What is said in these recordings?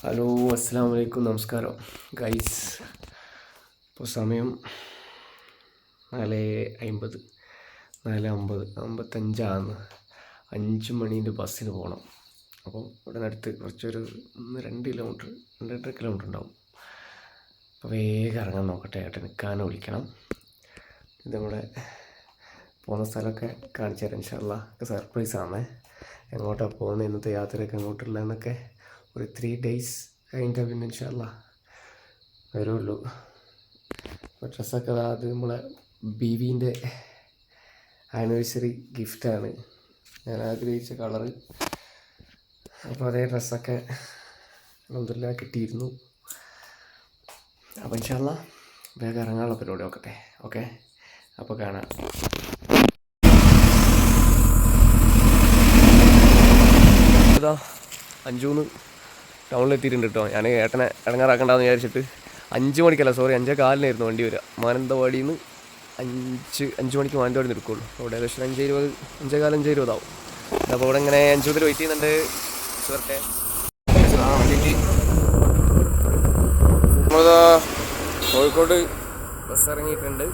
Hello, അസ്സാം വലൈക്കും, നമസ്കാരം ഗൈസ്. ഇപ്പോൾ സമയം 4:50 4:55 5 മണീൻ്റെ ബസ്സിന് പോകണം. അപ്പോൾ ഇവിടെ നിന്നടുത്ത് കുറച്ചൊരു 2 കിലോമീറ്റർ 2.5 കിലോമീറ്റർ ഉണ്ടാവും. അപ്പോൾ വേഗം ഇറങ്ങാൻ നോക്കട്ടെ. ഏട്ടൻ നിൽക്കാനും വിളിക്കണം. ഇത് നമ്മുടെ പോകുന്ന സ്ഥലമൊക്കെ കാണിച്ചു തരാം ഇൻഷാ അല്ലാ. സർപ്രൈസാണേ. എങ്ങോട്ടാണ് പോകുന്നത്, ഇന്നത്തെ യാത്രയൊക്കെ എങ്ങോട്ടുള്ളതെന്നൊക്കെ ഒരു 3 days കഴിഞ്ഞിട്ട് പിന്നെ ഇൻഷാ അല്ലാ വരുള്ളൂ. അപ്പോൾ ഡ്രസ്സൊക്കെ അത് നമ്മളെ ബീവിൻ്റെ ആനിവേഴ്സറി ഗിഫ്റ്റാണ്. ഞാൻ ആഗ്രഹിച്ച കളറ്. അപ്പോൾ അതേ ഡ്രസ്സൊക്കെ അൽഹംദുലില്ലാ കിട്ടിയിരുന്നു. അപ്പോൾ ഇൻഷാ അല്ലാ വേഗം ഇറങ്ങാനുള്ള പരിപാടി നോക്കട്ടെ. ഓക്കെ, അപ്പോൾ കാണാം. ഇതാ 5 ടൗണിലെത്തിയിട്ടുണ്ട് കേട്ടോ. ഞാൻ ഏട്ടനെ ഇടങ്ങാറാക്കണ്ടെന്ന് വിചാരിച്ചിട്ട് 5 മണിക്കല്ല, സോറി 5:15 വണ്ടി വരിക. മാനന്തവാടിയിൽ നിന്ന് 5 മണിക്ക് മാനന്തവാടി നിന്ന് എടുക്കുള്ളൂ. അവിടെ ഏകദേശം 5:20 5:15 ആവും. അപ്പോൾ ഇവിടെ ഇങ്ങനെ 5 മുതൽ വെയിറ്റ് ചെയ്യുന്നുണ്ട്. സുഹൃത്തെ നമ്മളിതാ കോഴിക്കോട് ബസ് ഇറങ്ങിയിട്ടുണ്ട്.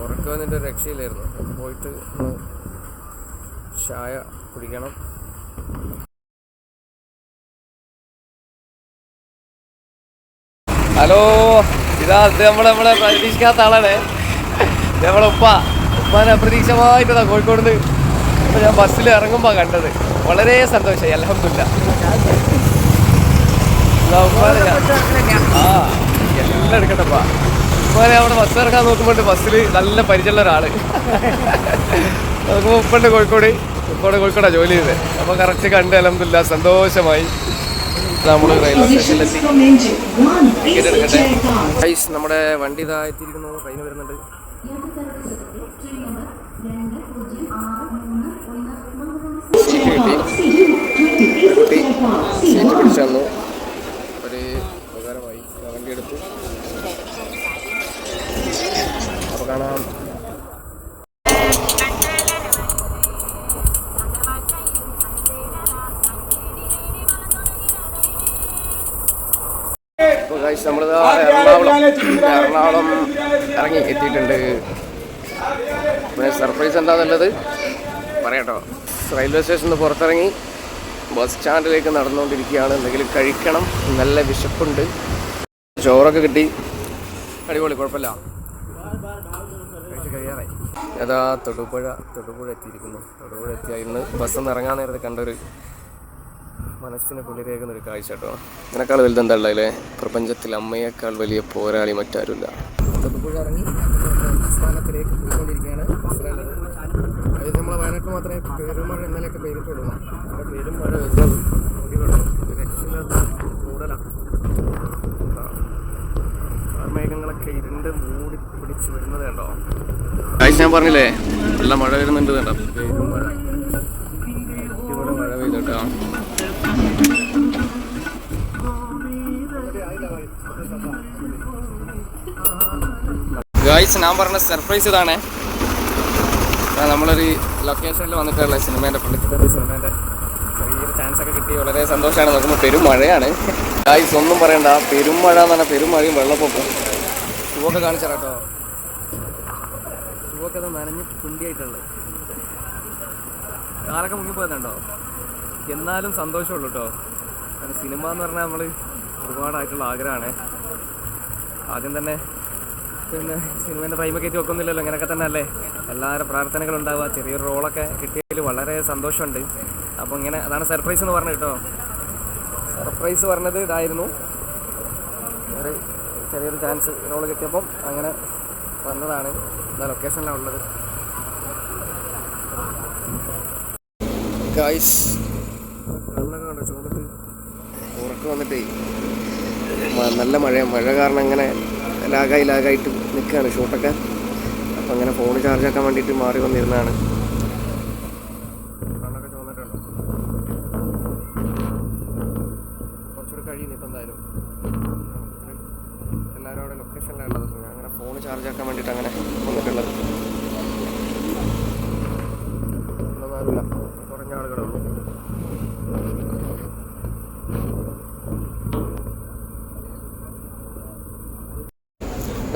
ഉറക്കം വന്നിട്ട് രക്ഷയിലായിരുന്നു. പോയിട്ട് ചായ കുടിക്കണം. ഹലോ, ഇത് നമ്മളെ പ്രതീക്ഷിക്കാത്ത ആളാണ്. നമ്മളെ ഉപ്പാനെ അപ്രതീക്ഷിതമായിട്ടാ കോഴിക്കോട് നിന്ന് ഇപ്പോൾ ഞാൻ ബസ്സിൽ ഇറങ്ങുമ്പോൾ കണ്ടത്. വളരെ സന്തോഷമായി, അൽഹംദുലില്ലാ. എല്ലാം എടുക്കട്ടപ്പാ. ഉപ്പാനെ അവിടെ ബസ് ഇറങ്ങാൻ നോക്കുമ്പോൾ ബസ്സിൽ നല്ല പരിചയമുള്ള ഒരാൾ നോക്കുമ്പോൾ ഉപ്പുണ്ട് കോഴിക്കോടാണ് ജോലി ചെയ്തത്. അപ്പോൾ കറക്റ്റ് കണ്ട് അൽഹംദുലില്ലാ സന്തോഷമായി. നമ്മൾ റെയിൽവേ സ്റ്റേഷനിലെത്തി. ടിക്കറ്റ് എടുക്കട്ടെ ഗൈസ്. നമ്മുടെ വണ്ടി ഇതാ എത്തിയിരിക്കുന്നു. ട്രെയിൻ വരുന്നുണ്ട്. സീറ്റ് കിട്ടി. സീറ്റ് പിടിച്ചു തന്നു. ഒരു ഉപകാരമായി. വണ്ടി എടുത്തു. അപ്പോൾ കാണാം. അപ്പോൾ ഗൈസ് നമ്മളിതാ എറണാകുളം ഇറങ്ങി എത്തിയിട്ടുണ്ട്. പിന്നെ സർപ്രൈസ് എന്താണെന്നുള്ളത് പറയാട്ടോ. റെയിൽവേ സ്റ്റേഷനിൽ നിന്ന് പുറത്തിറങ്ങി ബസ് സ്റ്റാൻഡിലേക്ക് നടന്നുകൊണ്ടിരിക്കുകയാണ്. എന്തെങ്കിലും കഴിക്കണം, നല്ല വിശപ്പുണ്ട്. ചോറൊക്കെ കിട്ടി, അടിപൊളി, കുഴപ്പമില്ല. കഴിച്ച് കഴിയാറായി. അതാ തൊടുപുഴ എത്തിയിരിക്കുന്നു. തൊടുപുഴ എത്തിയായിരുന്നു. ബസ്സൊന്ന് ഇറങ്ങാൻ നേരത്തെ കണ്ടൊരു മനസ്സിനെ കുളിരേക്കുന്നൊരു കാഴ്ച കേട്ടോ. ഇതിനേക്കാൾ വലുത് എന്താ ഉള്ളതില്ലേ? പ്രപഞ്ചത്തിൽ അമ്മയേക്കാൾ വലിയ പോരാളി മറ്റാരുമില്ല. തൊടുപുഴ ഇറങ്ങി സ്ഥാനത്തിലേക്ക് പോയിക്കൊണ്ടിരിക്കുകയാണ്. അതായത് നമ്മളെ വയനാട്ടിൽ മാത്രമേ പെരുമഴ ഇന്നലെയൊക്കെ പെയ്തിട്ടുള്ളൂ. അവിടെ പെരുമഴ വരുന്നത് രക്ഷയില്ലാത്ത കൂടുതലാണ്. മേഘങ്ങളൊക്കെ ഇരുണ്ട് മൂടി പിടിച്ച് വരുന്നത് കണ്ടോ. കാഴ്ച ഞാൻ പറഞ്ഞില്ലേ, നല്ല മഴ വരുന്നുണ്ട് കേട്ടോ. പെരുമഴ, അടിപൊളി മഴ പെയ്തോട്ടോ. ഗായ്സ്, ഞാൻ പറഞ്ഞ സർപ്രൈസ് ഇതാണ്. നമ്മളൊരു ലൊക്കേഷനിൽ വന്നിട്ടുള്ള സിനിമേൻ്റെ സിനിമേൻ്റെ ചെറിയൊരു ചാൻസ് ഒക്കെ കിട്ടി. വളരെ സന്തോഷമാണ്. നോക്കുമ്പോൾ പെരുമഴയാണ് ഗായ്സ്. ഒന്നും പറയണ്ട, പെരുമഴ എന്ന് പറഞ്ഞാൽ പെരുമഴയും വെള്ളപ്പൊക്കും. ഷൂവൊക്കെ കാണിച്ചാൽ കേട്ടോ. ഷൂവൊക്കെ അത് നനഞ്ഞ് കുണ്ടിയായിട്ടുള്ളത്. കാലൊക്കെ മുങ്ങിപ്പോയതുണ്ടോ. എന്നാലും സന്തോഷമുള്ളൂ കേട്ടോ. കാരണം സിനിമ എന്ന് പറഞ്ഞാൽ നമ്മൾ ഒരുപാടായിട്ടുള്ള ആഗ്രഹമാണ്. ആദ്യം തന്നെ പിന്നെ സിനിമേൻ്റെ ടൈമൊക്കെ എത്തി വെക്കുന്നില്ലല്ലോ. ഇങ്ങനെയൊക്കെ തന്നെ അല്ലേ എല്ലാവരും പ്രാർത്ഥനകളുണ്ടാവുക. ചെറിയൊരു റോളൊക്കെ കിട്ടിയതിൽ വളരെ സന്തോഷമുണ്ട്. അപ്പോൾ ഇങ്ങനെ അതാണ് സർപ്രൈസ് എന്ന് പറഞ്ഞത് കേട്ടോ. സർപ്രൈസ് പറഞ്ഞത് ഇതായിരുന്നു. ചെറിയൊരു ചാൻസ് റോള് കിട്ടിയപ്പം അങ്ങനെ വന്നതാണ്. എന്താ ലൊക്കേഷനിലാണ് ഉള്ളത് ഗായ്സ്. കണ്ണൊക്കെ കണ്ടോ ചൂടത്ത്. ഉറക്കം വന്നിട്ടേ നല്ല മഴ കാരണം അങ്ങനെ ലാഗായിട്ട് നിൽക്കുകയാണ് ഷൂട്ടൊക്കെ. അപ്പം അങ്ങനെ ഫോൺ ചാർജാക്കാൻ വേണ്ടിയിട്ട് മാറി വന്നിരുന്നതാണ്. കണ്ണൊക്കെ ചോന്നിട്ടുണ്ടോ. കുറച്ചുകൂടെ കഴിയുന്നു ഇപ്പം എന്തായാലും. എല്ലാവരും അവിടെ ലൊക്കേഷനിലാണ് ഉള്ളത്. ഞാൻ അങ്ങനെ ഫോൺ ചാർജാക്കാൻ വേണ്ടിയിട്ട് അങ്ങനെ വന്നിട്ടുള്ളത്. ഒന്നും അറിയില്ല, കുറഞ്ഞ ആളുകളുള്ളൂ.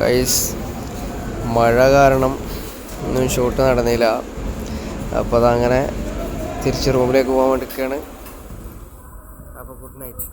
ഗൈസ് മഴ കാരണം ഒന്നും ഷൂട്ട് നടന്നില്ല. അപ്പോൾ അതങ്ങനെ തിരിച്ച് റൂമിലേക്ക് പോകാൻ വേണ്ടിയിരിക്കുകയാണ്. അപ്പോൾ ഗുഡ് നൈറ്റ്.